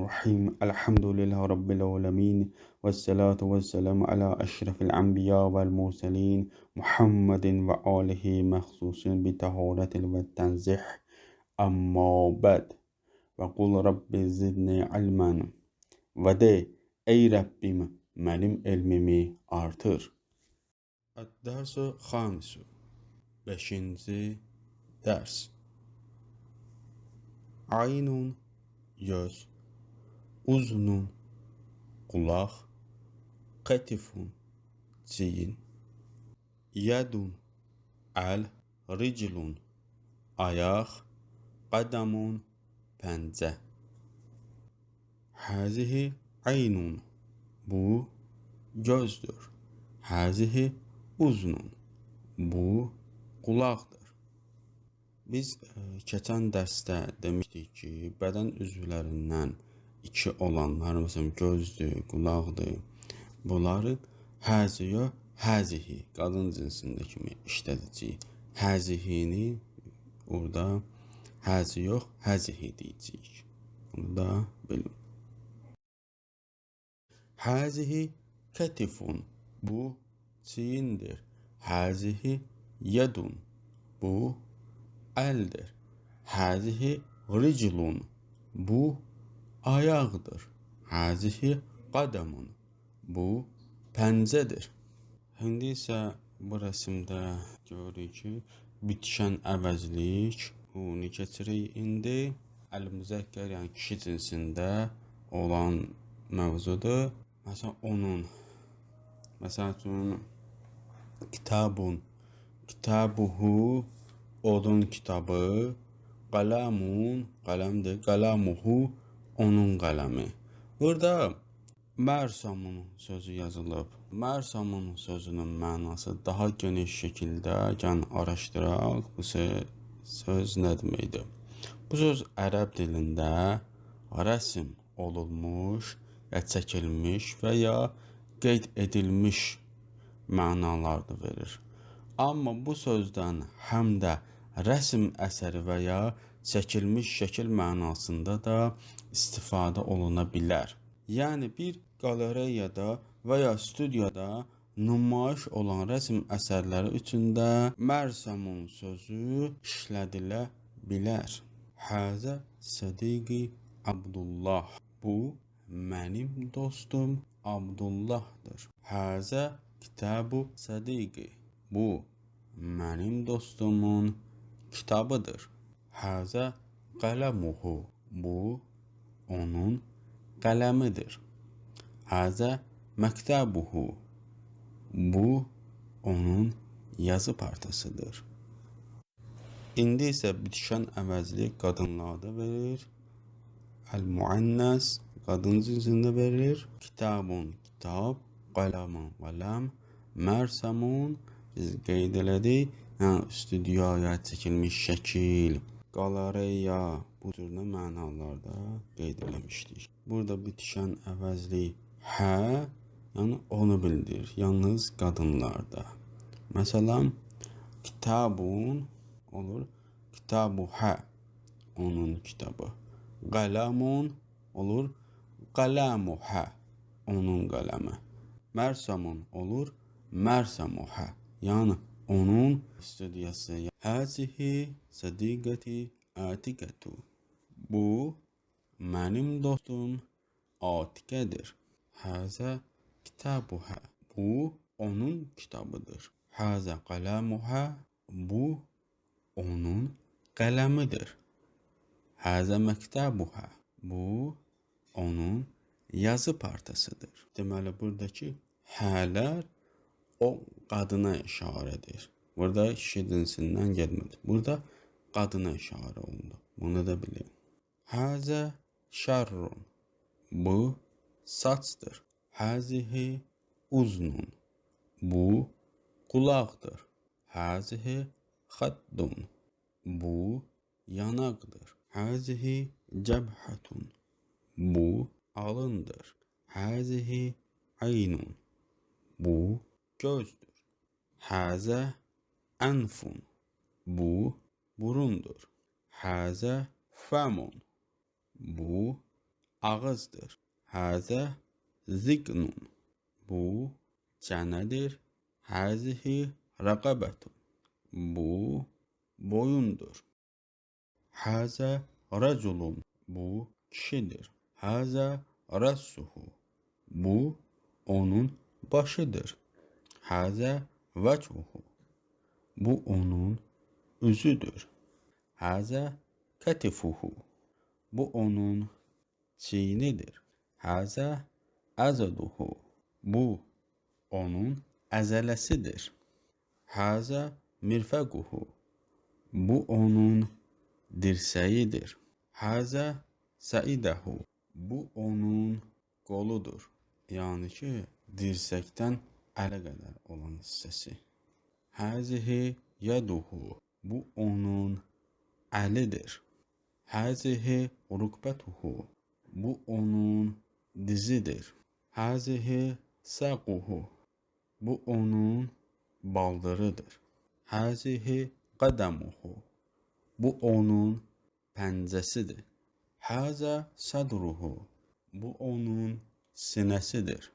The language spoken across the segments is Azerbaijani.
Bismillahirrahmanirrahim. Elhamdülillahi Rabbil alemin. Vessalatu vesselamu ala eşrefil enbiya vel murselin. Muhammedin ve alihi mehsusin bi taharetil ve tenzih. Amma ba'd. Ve kul Rabbi zidni ilmen. Ve de ey Rabbim benim ilmimi artır. Ad-dersu hamisu. 5. ders. Aynun göz, uzunun kulak, katifun çiyin, yedun el, riclun ayak, kadamun pence. Hazihi aynun, bu gözdür. Hazihi uzunun, bu kulaqdır. Biz keçən dərsdə demişdik ki, bədən üzvlərindən iki olanlar, məsələn, gözdür, qulaqdır. Bunları həziyə, həzihi, qadın cinsində kimi işlədəcəyik. Həzihini orada həzi yox, həzihi deyəcəyik. Bunu da bilin. Həzihi kətifun, bu çiyindir. Həzihi yedun, bu eldir. Hazihi riclun, bu ayağıdır. Hazihi qadamun, bu pəncədir. İndi isə bu rəsmdə görürük ki, bitişən əvəzlik bunu keçirik. İndi əl-müzəkkər, yəni kişi cinsində olan mövzudur. Məsələn, onun, məsəl üçün, kitabun, kitabuhu, odun kitabı, qələmun, qələmdir, qələmuhu, onun qələmi. Burada mərsamun sözü yazılıb. Mərsamun sözünün mənası daha geniş şəkildə araşdıraq. Bu söz nə deməkdir? Bu söz ərəb dilində rəsm olunmuş, çəkilmiş və ya qeyd edilmiş mənalarını verir. Amma bu sözdən həm də rəsm əsəri və ya çəkilmiş şəkil mənasında da istifadə oluna bilər. Yəni bir qalereyada və ya studiyada nümayiş olan rəsm əsərləri üçün də mərsamun sözü işlədilə bilər. Həzə sadiqi Abdullah, bu mənim dostum Abdullahdır. Həzə kitabu sadiqi, bu mənim dostumun kitabıdır. Həzə qələmuhu, bu onun qələmidir. Həzə məktəbuhu, bu onun yazı partasıdır. İndi isə bitişən əvəzlik qadınlarda verir. Əl-muannas qadın cinsində verir. Kitabun kitab, qələmun qələm, mərsamun biz qeyd elədik. Studiyaya çəkilmiş şəkil, qalereya, bu cür mənalarda qeyd eləmişdik. Burada bitişən əvəzlik hə, yəni onu bildirir. Yalnız qadınlarda. Məsələn, kitabun olur, kitabu hə, onun kitabı. Qələmun olur, qələmu hə, onun qələmi. Mərsamun olur, mərsamu hə, yəni onun studiyası. Həzihi sadiqati Atikətu, bu mənim dostum Atikədir. Həzə kitabuhə, bu onun kitabıdır. Həzə qələmuhə, bu onun qələmidir. Həzə məktəbuhə, bu onun yazı partasıdır. Deməli, buradakı hələr o qadına işarədir. Burada kişi cinsindən gəlmədi. Burada qadına işarə olundu. Bunu da bilin. Həzə şərrun, bu saçdır. Həzihi uznun, bu qulaqdır. Həzihi xəddun, bu yanaqdır. Həzihi cəbhətun, bu alındır. Həzihi aynun, bu gözdür. Həzə ənfun, bu burundur. Həzə fəmun, bu ağızdır. Həzə ziqnun. Bu çənədir. Həzihi rəqabətun. Bu boyundur. Həzə rəculun. Bu kişidir. Həzə rəssuhu. Bu onun başıdır. Həzə vəchuhu. Bu onun üzüdür. Həzə kətifuhu. Bu onun çiynidir. Həzə əzəduhu. Bu onun əzələsidir. Həzə mirfəquhu. Bu onun dirsəyidir. Həzə səidəhu. Bu onun qoludur. Yəni ki, dirsəkdən ələ qədər olan hissəsi. Həzihi yəduhu. Bu onun əlidir. Həzihi rukbətuhu. Bu onun dizidir. Həzihi səquhu. Bu onun baldırıdır. Həzihi qədəmuhu. Bu onun pəncəsidir. Həzə sədruhu. Bu onun sinəsidir.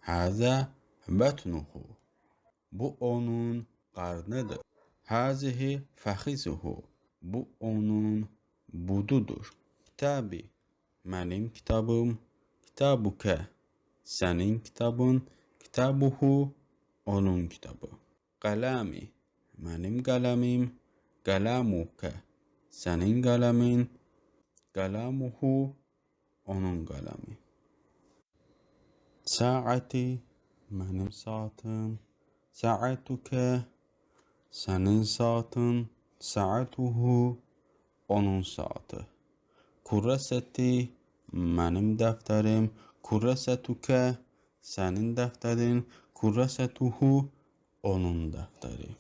Həzə bətnuhu. Bu onun qarnıdır. Həzihi fəxizuhu. Bu onun bududur. Kitabi. Mənim kitabım. Kitabukə. Sənin kitabın. Kitabuhu. Onun kitabı. Qələmi. Mənim qələmim. Qələmukə. Sənin qələmin. Qələmuhu. Onun qələmi. Saati. Mənim saatım. Saatükə. Sənin saatın. Saatuhu. Onun saatı. Kurrasəti. Mənim dəftərim. Kurrasətükə. Sənin dəftərin. Kurrasətuhu. Onun dəftəri.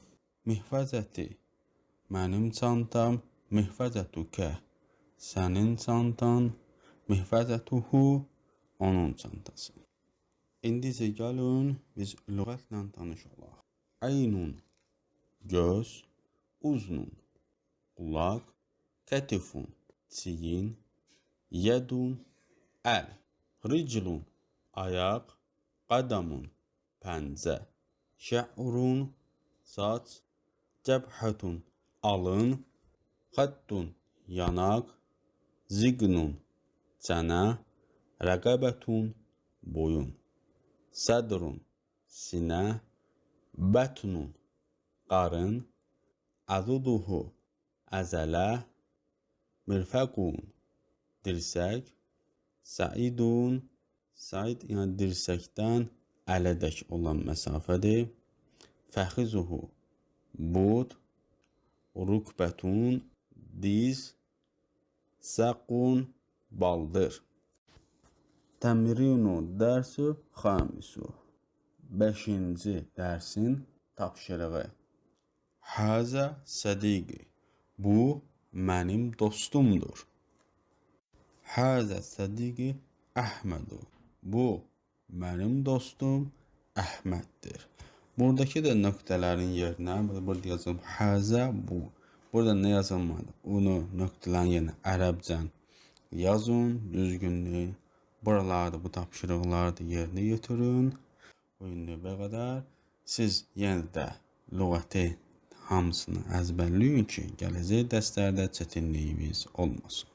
Mihvəzəti. Mənim çantam. Mihvəzətükə. Sənin çantan. Mihvəzətuhu. Onun çantası. İndi isə gəlin biz lüğətlə tanış olaq. Aynun. Göz. Uznun. Qulaq. Kətifun. Çiyin. Yədun. Əl. Riclun. Ayaq. Qadamun. Pəncə. Şə'run. Saç. Cəbhətun. Alın. Xəttun. Yanaq. Ziqnun. Çənə. Rəqabətun. Boyun. Sədrun. Sinə. Bətnun. Qarın. Əzuduhu. Əzələ. Mirfəqun. Dirsək. Səidun. Səid yəni dirsəkdən ələdək olan məsafədir. Fəxizuhu. Bud. Rukbətun. Diz. Səqun. Baldır. Təmrinu dərsi xamisu. 5-ci dərsin tapşırığı. Həzə sədiqi. Bu mənim dostumdur. Həzə sədiqi Əhmədu. Bu mənim dostum Əhməddir. Buradakı da nöqtələrin yerinə burada yazılıb həzə bu. Burada nə yazılmadı? Onu nöqtələrin yerinə ərəbcən yazın düzgünlüyü. Buralarda bu tapşırıqları da yerinə yetirin. Bu növbə qədər siz yenə də lüğəti hamısını əzbərləyin ki, gələcək dərslərdə çətinliyiniz olmasın.